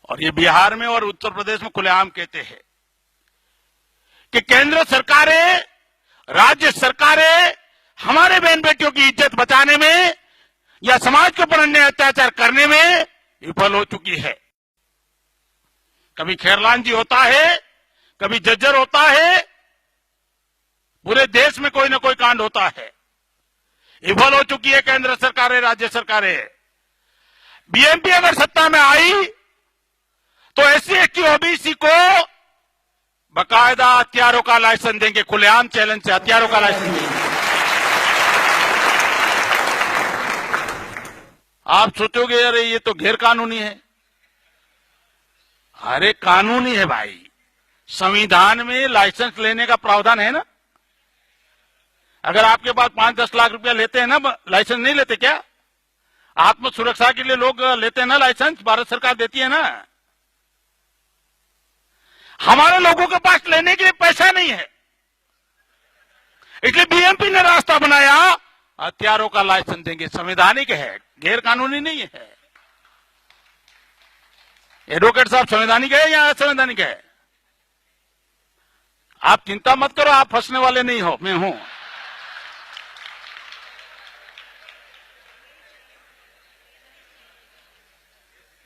और ये बिहार में और उत्तर प्रदेश में खुलेआम कहते हैं कि केंद्र सरकारें, राज्य सरकारें हमारे बहन बेटियों की इज्जत बचाने में या समाज के ऊपर अन्याय अत्याचार करने में विफल हो चुकी है। कभी खैरलान जी होता है, कभी जज्जर होता है, पूरे देश में कोई ना कोई कांड होता है। विफल हो चुकी है केंद्र सरकारें, राज्य सरकारें। बीएमपी अगर सत्ता में आई तो एससी एसटी ओबीसी को बाकायदा हथियारों का लाइसेंस देंगे, खुलेआम चैलेंज से हथियारों का लाइसेंस देंगे। आप सोचोगे अरे ये तो गैर कानूनी है। अरे कानूनी है भाई, संविधान में लाइसेंस लेने का प्रावधान है ना। अगर आपके पास 5-10 लाख रुपया लेते हैं ना, लाइसेंस नहीं लेते क्या? आत्म सुरक्षा के लिए लोग लेते हैं ना लाइसेंस, भारत सरकार देती है ना। हमारे लोगों के पास लेने के लिए पैसा नहीं है, इसलिए बीएमपी ने रास्ता बनाया, हथियारों का लाइसेंस देंगे। संवैधानिक है, गैर कानूनी नहीं है। एडवोकेट साहब संवैधानिक है या असंवैधानिक है? आप चिंता मत करो, आप फंसने वाले नहीं हो, मैं हूं।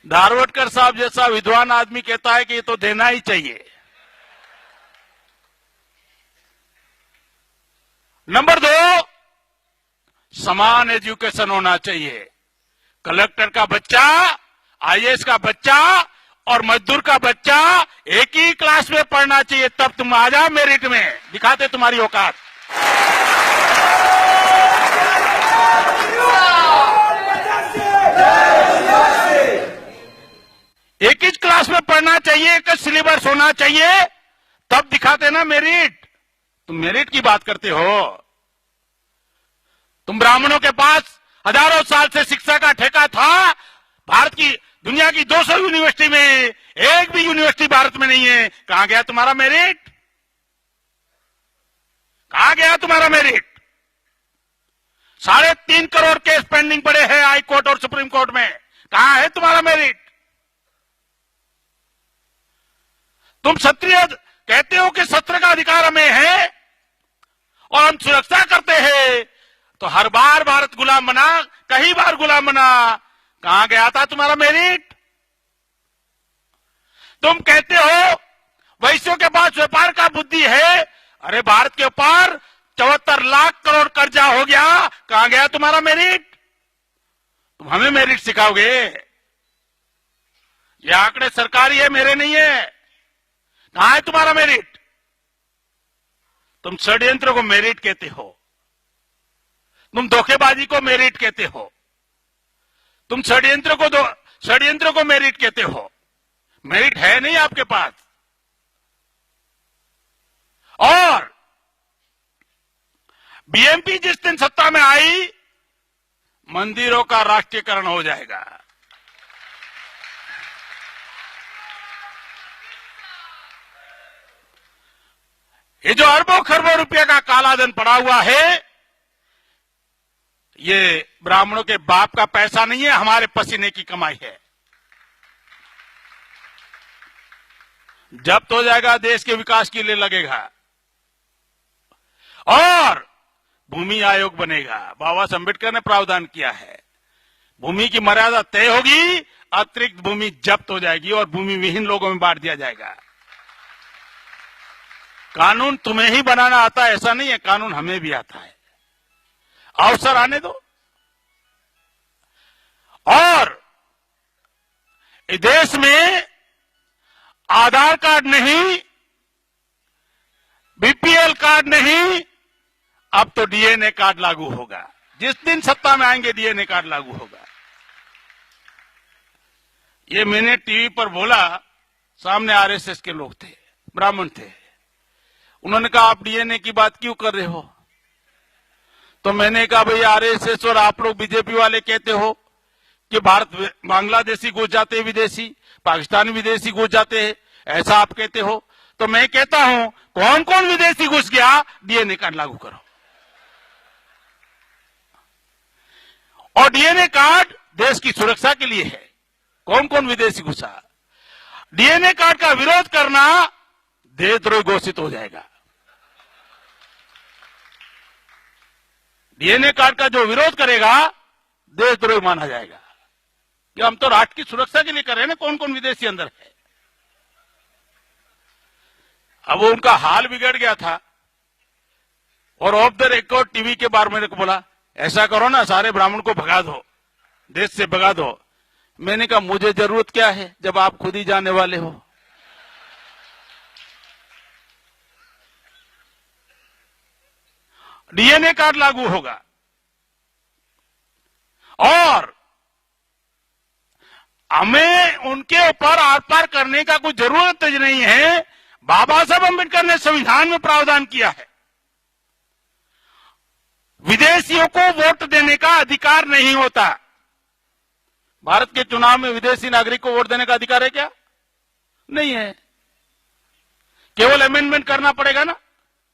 धारवडकर साहब जैसा विद्वान आदमी कहता है कि ये तो देना ही चाहिए। नंबर 2, समान एजुकेशन होना चाहिए। कलेक्टर का बच्चा, आईएएस का बच्चा और मजदूर का बच्चा एक ही क्लास में पढ़ना चाहिए, तब तुम आ जाओ मेरिट में, दिखाते तुम्हारी औकात। एक ही क्लास में पढ़ना चाहिए, एक सिलेबस होना चाहिए, तब दिखाते ना मेरिट। तुम मेरिट की बात करते हो। तुम ब्राह्मणों के पास हजारों साल से शिक्षा का ठेका था। भारत की, दुनिया की 200 यूनिवर्सिटी में एक भी यूनिवर्सिटी भारत में नहीं है। कहां गया तुम्हारा मेरिट? कहां गया तुम्हारा मेरिट? 3.5 करोड़ केस पेंडिंग पड़े हैं हाई कोर्ट और सुप्रीम कोर्ट में। कहां है तुम्हारा मेरिट? तुम क्षत्रिय कहते हो कि सत्र का अधिकार हमें है और हम सुरक्षा करते हैं, तो हर बार भारत गुलाम बना, कई बार गुलाम बना। कहां गया था तुम्हारा मेरिट? तुम कहते हो वैश्यों के पास व्यापार का बुद्धि है। अरे भारत के ऊपर 74 लाख करोड़ कर्जा हो गया, कहां गया तुम्हारा मेरिट? तुम हमें मेरिट सिखाओगे? ये आंकड़े सरकारी है, मेरे नहीं है। कहां है तुम्हारा मेरिट? तुम षड्यंत्र को मेरिट कहते हो, तुम धोखेबाजी को मेरिट कहते हो, तुम षड्यंत्र को मेरिट कहते हो। मेरिट है नहीं आपके पास। और बीएमपी जिस दिन सत्ता में आई, मंदिरों का राष्ट्रीयकरण हो जाएगा। ये जो अरबों खरबों रुपए का कालाधन पड़ा हुआ है, ये ब्राह्मणों के बाप का पैसा नहीं है, हमारे पसीने की कमाई है। जब्त हो जाएगा, देश के विकास के लिए लगेगा और भूमि आयोग बनेगा। बाबा साहब अम्बेडकर ने प्रावधान किया है, भूमि की मर्यादा तय होगी, अतिरिक्त भूमि जब्त हो जाएगी और भूमि विहीन लोगों में बांट दिया जाएगा। कानून तुम्हें ही बनाना आता है ऐसा नहीं है, कानून हमें भी आता है। अवसर आने दो। और इस देश में आधार कार्ड नहीं, बीपीएल कार्ड नहीं, अब तो डीएनए कार्ड लागू होगा। जिस दिन सत्ता में आएंगे डीएनए कार्ड लागू होगा। ये मैंने टीवी पर बोला, सामने आरएसएस के लोग थे, ब्राह्मण थे। उन्होंने कहा आप डीएनए की बात क्यों कर रहे हो? तो मैंने कहा भाई आरएसएस और आप लोग बीजेपी वाले कहते हो कि भारत बांग्लादेशी घुस जाते हैं विदेशी, पाकिस्तानी विदेशी घुस जाते हैं, ऐसा आप कहते हो। तो मैं कहता हूं कौन कौन विदेशी घुस गया, डीएनए कार्ड लागू करो। और डीएनए कार्ड देश की सुरक्षा के लिए है। कौन कौन विदेशी घुसा? डीएनए कार्ड का विरोध करना देशद्रोही घोषित हो जाएगा। डीएनए कार्ड का जो विरोध करेगा देशद्रोही माना जाएगा कि हम तो राष्ट्र की सुरक्षा के लिए कर रहे हैं ना, कौन कौन विदेशी अंदर है। अब उनका हाल बिगड़ गया था और ऑफ द रिकॉर्ड टीवी के बारे में बोला ऐसा करो ना, सारे ब्राह्मण को भगा दो, देश से भगा दो। मैंने कहा मुझे जरूरत क्या है जब आप खुद ही जाने वाले हो। डीएनए कार्ड लागू होगा और हमें उनके ऊपर आर पार करने का कोई जरूरत नहीं है। बाबा साहब अम्बेडकर ने संविधान में प्रावधान किया है, विदेशियों को वोट देने का अधिकार नहीं होता। भारत के चुनाव में विदेशी नागरिक को वोट देने का अधिकार है क्या? नहीं है, केवल अमेंडमेंट करना पड़ेगा ना।